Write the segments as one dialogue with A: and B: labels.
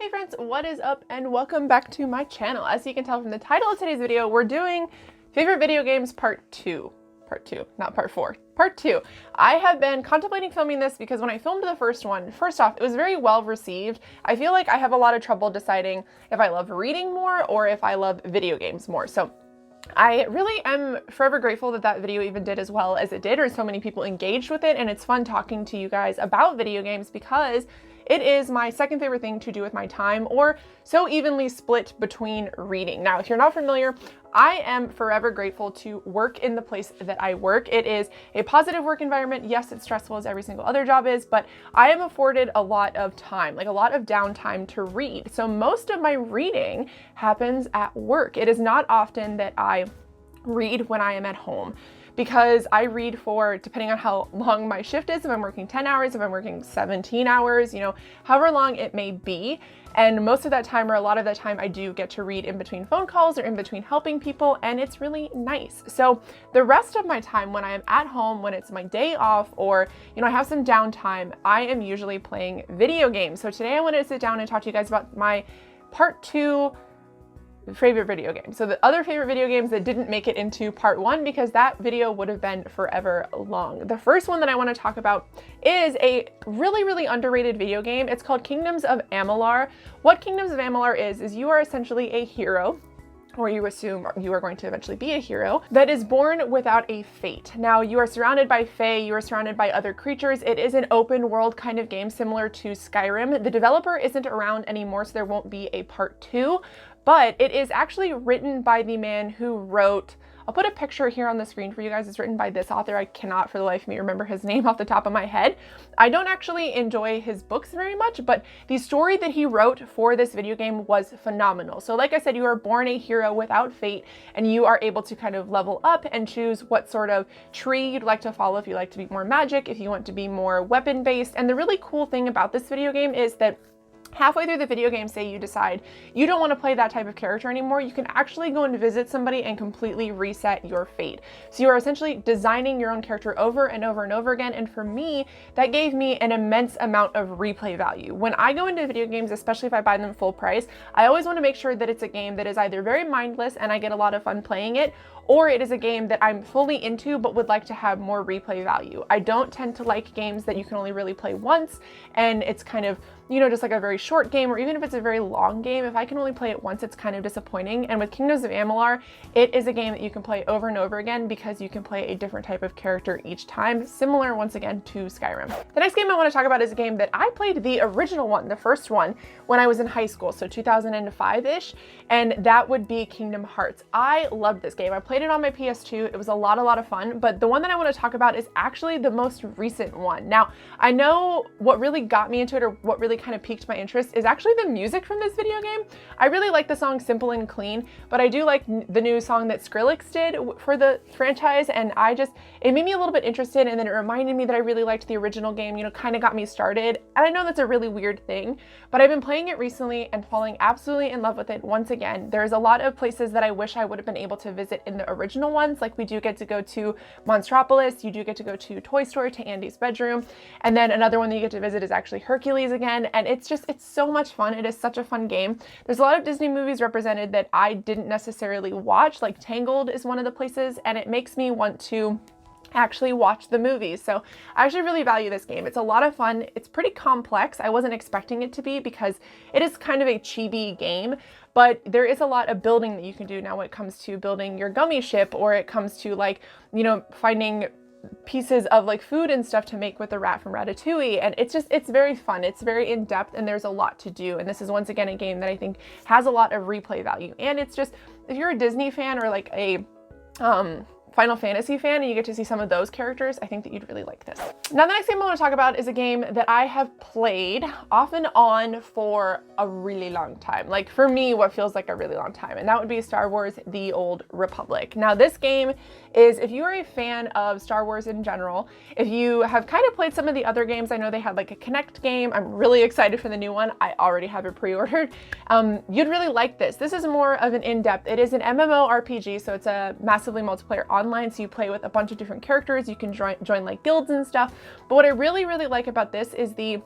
A: Hey friends, what is up and welcome back to my channel. As you can tell from the title of today's video, we're doing favorite video games part 2. Part 2, not part 4. Part 2. I have been contemplating filming this because when I filmed the first one, first off, it was very well received. I feel like I have a lot of trouble deciding if I love reading more or if I love video games more. So I really am forever grateful that that video even did as well as it did, or so many people engaged with it, and it's fun talking to you guys about video games because it is my second favorite thing to do with my time, or so evenly split between reading. Now, if you're not familiar, I am forever grateful to work in the place that I work. It is a positive work environment. Yes, it's stressful as every single other job is, but I am afforded a lot of time, like a lot of downtime to read. So most of my reading happens at work. It is not often that I read when I am at home, because I read for, depending on how long my shift is, if I'm working 10 hours, if I'm working 17 hours, however long it may be. And most of that time, or a lot of that time, I do get to read in between phone calls or in between helping people, and it's really nice. So the rest of my time when I am at home, when it's my day off, or I have some downtime, I am usually playing video games. So today I wanted to sit down and talk to you guys about my part 2 favorite video games. So the other favorite video games that didn't make it into part 1, because that video would have been forever long. The first one that I want to talk about is a really underrated video game. It's called Kingdoms of Amalur. What Kingdoms of Amalur is you are essentially a hero, or you assume you are going to eventually be a hero, that is born without a fate. Now, you are surrounded by fae, you are surrounded by other creatures. It is an open world kind of game similar to Skyrim. The developer isn't around anymore, so there won't be a part 2, but it is actually written by the man who wrote, I'll put a picture here on the screen for you guys. It's written by this author. I cannot for the life of me remember his name off the top of my head. I don't actually enjoy his books very much, but the story that he wrote for this video game was phenomenal. So like I said, you are born a hero without fate, and you are able to kind of level up and choose what sort of tree you'd like to follow, if you like to be more magic, if you want to be more weapon-based. And the really cool thing about this video game is that halfway through the video game, say you decide you don't want to play that type of character anymore, you can actually go and visit somebody and completely reset your fate. So you are essentially designing your own character over and over and over again. And for me, that gave me an immense amount of replay value. When I go into video games, especially if I buy them full price, I always want to make sure that it's a game that is either very mindless and I get a lot of fun playing it, or it is a game that I'm fully into but would like to have more replay value. I don't tend to like games that you can only really play once, and it's kind of, just like a very short game, or even if it's a very long game, if I can only play it once, it's kind of disappointing. And with Kingdoms of Amalur, it is a game that you can play over and over again because you can play a different type of character each time, similar once again to Skyrim. The next game I want to talk about is a game that I played the original one, the first one, when I was in high school, so 2005-ish, and that would be Kingdom Hearts. I loved this game. I played it on my PS2. It was a lot of fun, but the one that I want to talk about is actually the most recent one. Now, I know what really got me into it, or what really kind of piqued my interest, is actually the music from this video game. I really like the song Simple and Clean, but I do like the new song that Skrillex did for the franchise, and it made me a little bit interested, and then it reminded me that I really liked the original game, kind of got me started. And I know that's a really weird thing, but I've been playing it recently and falling absolutely in love with it once again. There's a lot of places that I wish I would have been able to visit in the original ones. Like, we do get to go to Monstropolis, you do get to go to Toy Story, to Andy's bedroom, and then another one that you get to visit is actually Hercules again, and it's so much fun. It is such a fun game. There's a lot of Disney movies represented that I didn't necessarily watch, like Tangled is one of the places, and it makes me want to actually watch the movies. So I actually really value this game. It's a lot of fun. It's pretty complex. I wasn't expecting it to be, because it is kind of a chibi game, but there is a lot of building that you can do now when it comes to building your gummy ship, or it comes to finding pieces of food and stuff to make with the rat from Ratatouille. And it's very fun. It's very in-depth, and there's a lot to do. And this is once again a game that I think has a lot of replay value. And it's just, if you're a Disney fan, or like a Final Fantasy fan, and you get to see some of those characters, I think that you'd really like this. Now, the next game I want to talk about is a game that I have played off and on for a really long time. Like, for me, what feels like a really long time, and that would be Star Wars: The Old Republic. Now, this game is, if you are a fan of Star Wars in general, if you have kind of played some of the other games, I know they had like a Kinect game. I'm really excited for the new one. I already have it pre-ordered. You'd really like this. This is more of an in-depth. It is an MMORPG, so it's a massively multiplayer online, so you play with a bunch of different characters. You can join like guilds and stuff. But what I really like about this is the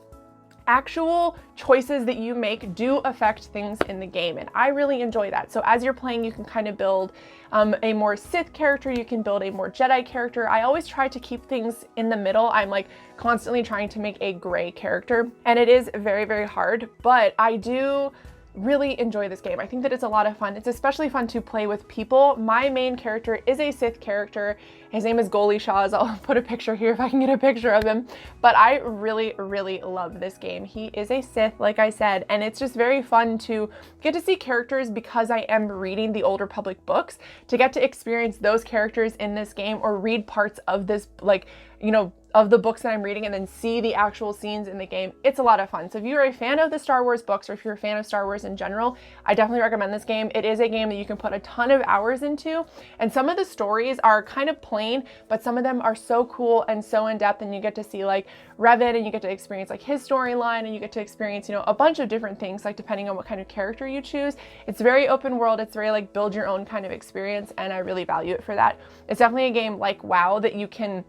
A: actual choices that you make do affect things in the game, and I really enjoy that. So as you're playing, you can kind of build a more Sith character, you can build a more Jedi character. I always try to keep things in the middle. I'm like constantly trying to make a gray character, and it is very, very hard, but I do really enjoy this game. I think that it's a lot of fun. It's especially fun to play with people. My main character is a Sith character. His name is Goalie Shaw's. I'll put a picture here if I can get a picture of him. But I really, really love this game. He is a Sith, like I said, and it's just very fun to get to see characters because I am reading the Old Republic books, to get to experience those characters in this game or read parts of this, like, you know, of the books that I'm reading and then see the actual scenes in the game. It's a lot of fun. So if you're a fan of the Star Wars books, or if you're a fan of Star Wars in general, I definitely recommend this game. It is a game that you can put a ton of hours into, and some of the stories are kind of plain, but some of them are so cool and so in depth, and you get to see like Revan, and you get to experience like his storyline, and you get to experience, you know, a bunch of different things, like depending on what kind of character you choose. It's very open world. It's very like build your own kind of experience, and I really value it for that. It's definitely a game like WoW that you can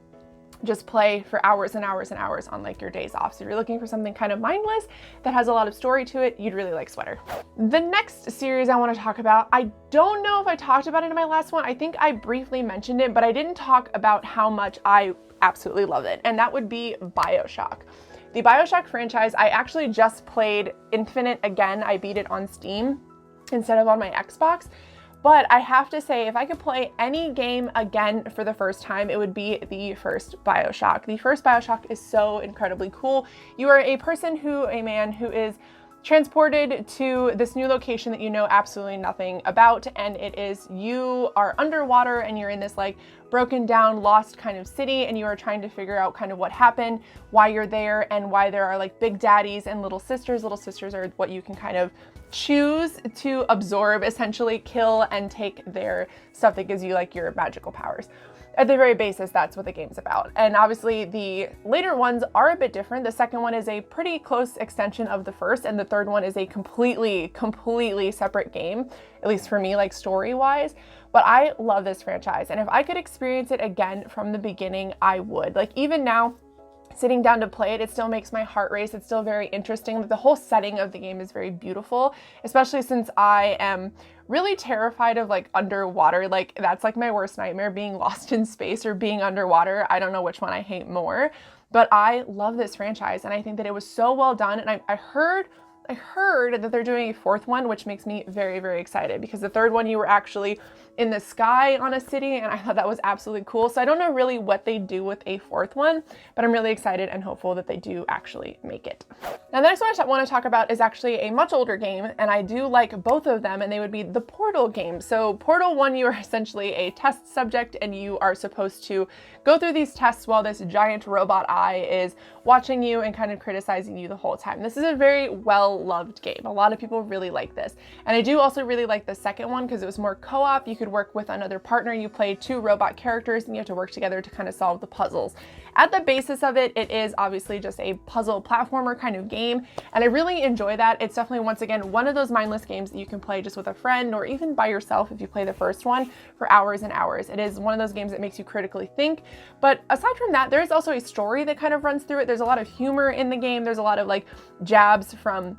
A: just play for hours and hours and hours on like your days off. So if you're looking for something kind of mindless that has a lot of story to it, you'd really like Sweater. The next series I want to talk about, I don't know if I talked about it in my last one. I think I briefly mentioned it, but I didn't talk about how much I absolutely love it, and that would be Bioshock. The Bioshock franchise, I actually just played Infinite again. I beat it on Steam instead of on my Xbox. But I have to say, if I could play any game again for the first time, it would be the first Bioshock. The first Bioshock is so incredibly cool. You are a man who is transported to this new location that you know absolutely nothing about, and you are underwater, and you're in this like broken down, lost kind of city, and you are trying to figure out kind of what happened, why you're there, and why there are like big daddies and little sisters. Little sisters are what you can kind of choose to absorb, essentially kill, and take their stuff that gives you like your magical powers. At the very basis, that's what the game's about. And obviously the later ones are a bit different. The second one is a pretty close extension of the first, and the third one is a completely separate game, at least for me, like story-wise. But I love this franchise, and if I could experience it again from the beginning, I would. Like even now, sitting down to play it, it still makes my heart race. It's still very interesting. The whole setting of the game is very beautiful, especially since I am really terrified of like underwater. Like that's like my worst nightmare, being lost in space or being underwater. I don't know which one I hate more, but I love this franchise, and I think that it was so well done. And I heard that they're doing a fourth one, which makes me very, very excited, because the third one you were actually in the sky on a city, and I thought that was absolutely cool. So I don't know really what they do with a fourth one, but I'm really excited and hopeful that they do actually make it. Now the next one I want to talk about is actually a much older game, and I do like both of them, and they would be the Portal games. So Portal 1, you are essentially a test subject, and you are supposed to go through these tests while this giant robot eye is watching you and kind of criticizing you the whole time. This is a very well-loved game. A lot of people really like this. And I do also really like the second one because it was more co-op. You could work with another partner. You play two robot characters and you have to work together to kind of solve the puzzles. At the basis of it, it is obviously just a puzzle platformer kind of game, and I really enjoy that. It's definitely, once again, one of those mindless games that you can play just with a friend or even by yourself if you play the first one for hours and hours. It is one of those games that makes you critically think. But aside from that, there is also a story that kind of runs through it. There's a lot of humor in the game. There's a lot of like jabs from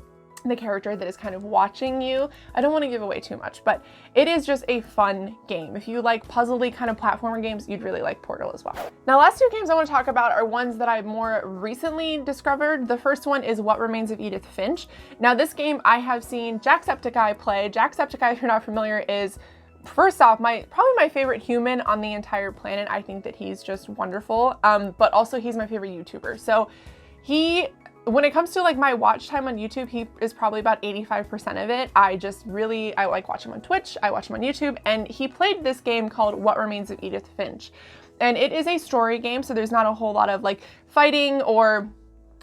A: the character that is kind of watching you. I don't want to give away too much, but it is just a fun game. If you like puzzly kind of platformer games, you'd really like Portal as well. Now, last two games I want to talk about are ones that I've more recently discovered. The first one is What Remains of Edith Finch. Now, this game I have seen Jacksepticeye play. Jacksepticeye, if you're not familiar, is first off, probably my favorite human on the entire planet. I think that he's just wonderful, but also he's my favorite YouTuber. So when it comes to like my watch time on YouTube, he is probably about 85% of it. I like watch him on Twitch, I watch him on YouTube, and he played this game called What Remains of Edith Finch. And it is a story game, so there's not a whole lot of like fighting or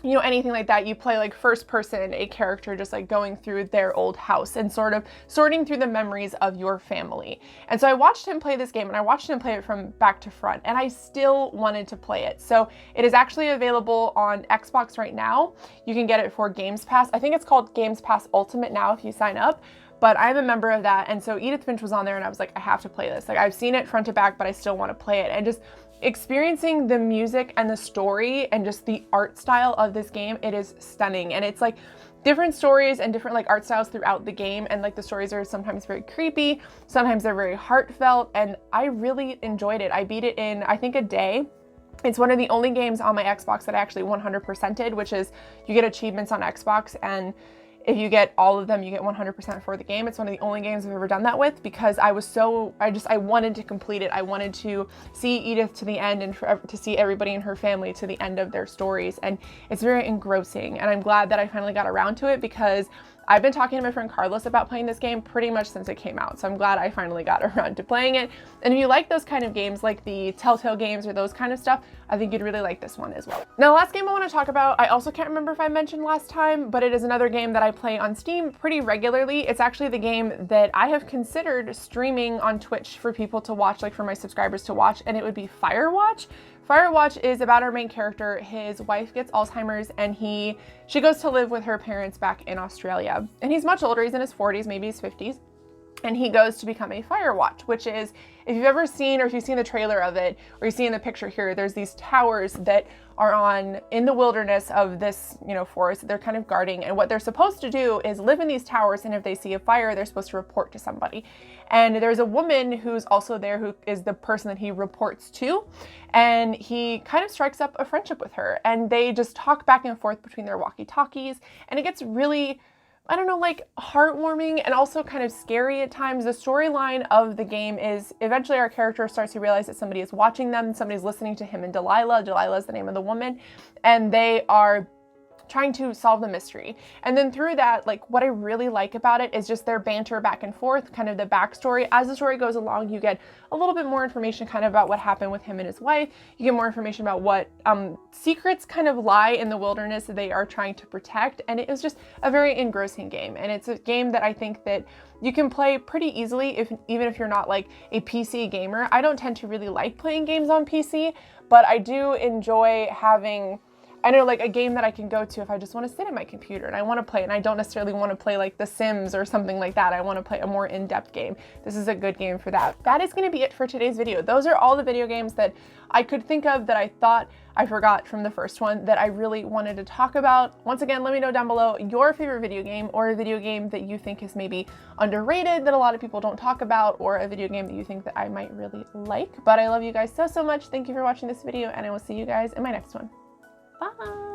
A: anything like that. You play like first person, a character just like going through their old house and sort of sorting through the memories of your family. And so I watched him play this game, and I watched him play it from back to front, and I still wanted to play it. So it is actually available on Xbox right now. You can get it for Games Pass. I think it's called Games Pass Ultimate now if you sign up. But I'm a member of that, and so Edith Finch was on there, and I was like, I have to play this. Like, I've seen it front to back, but I still want to play it. And just experiencing the music and the story and just the art style of this game, it is stunning. And it's like different stories and different like art styles throughout the game, and like the stories are sometimes very creepy, sometimes they're very heartfelt, and I really enjoyed it. I beat it in, I think, a day. It's one of the only games on my Xbox that I actually 100%ed, which is you get achievements on Xbox, and if you get all of them, you get 100% for the game. It's one of the only games I've ever done that with, because I wanted to complete it. I wanted to see Edith to the end, and to see everybody in her family to the end of their stories. And it's very engrossing, and I'm glad that I finally got around to it, because I've been talking to my friend Carlos about playing this game pretty much since it came out. So I'm glad I finally got around to playing it. And if you like those kind of games, like the Telltale games or those kind of stuff, I think you'd really like this one as well. Now, the last game I want to talk about, I also can't remember if I mentioned last time, but it is another game that I play on Steam pretty regularly. It's actually the game that I have considered streaming on Twitch for people to watch, like for my subscribers to watch, and it would be Firewatch. Firewatch is about our main character. His wife gets Alzheimer's, and she goes to live with her parents back in Australia. And he's much older, he's in his 40s, maybe his 50s. And he goes to become a Firewatch, which is, if you've ever seen, or if you've seen the trailer of it, or you see in the picture here, there's these towers that are in the wilderness of this, forest that they're kind of guarding. And what they're supposed to do is live in these towers, and if they see a fire, they're supposed to report to somebody. And there's a woman who's also there who is the person that he reports to. And he kind of strikes up a friendship with her, and they just talk back and forth between their walkie-talkies. And it gets really, I don't know, like heartwarming and also kind of scary at times. The storyline of the game is eventually our character starts to realize that somebody is watching them, somebody's listening to him and Delilah. Delilah is the name of the woman, and they are trying to solve the mystery. And then through that, like, what I really like about it is just their banter back and forth, kind of the backstory. As the story goes along, you get a little bit more information kind of about what happened with him and his wife. You get more information about what secrets kind of lie in the wilderness that they are trying to protect. And it was just a very engrossing game. And it's a game that I think that you can play pretty easily, even if you're not like a PC gamer. I don't tend to really like playing games on PC, but I do enjoy having, I know, like a game that I can go to if I just want to sit at my computer and I want to play, and I don't necessarily want to play like The Sims or something like that. I want to play a more in-depth game. This is a good game for that. That is going to be it for today's video. Those are all the video games that I could think of that I thought I forgot from the first one that I really wanted to talk about. Once again, let me know down below your favorite video game, or a video game that you think is maybe underrated that a lot of people don't talk about, or a video game that you think that I might really like. But I love you guys so much. Thank you for watching this video, and I will see you guys in my next one. Bye.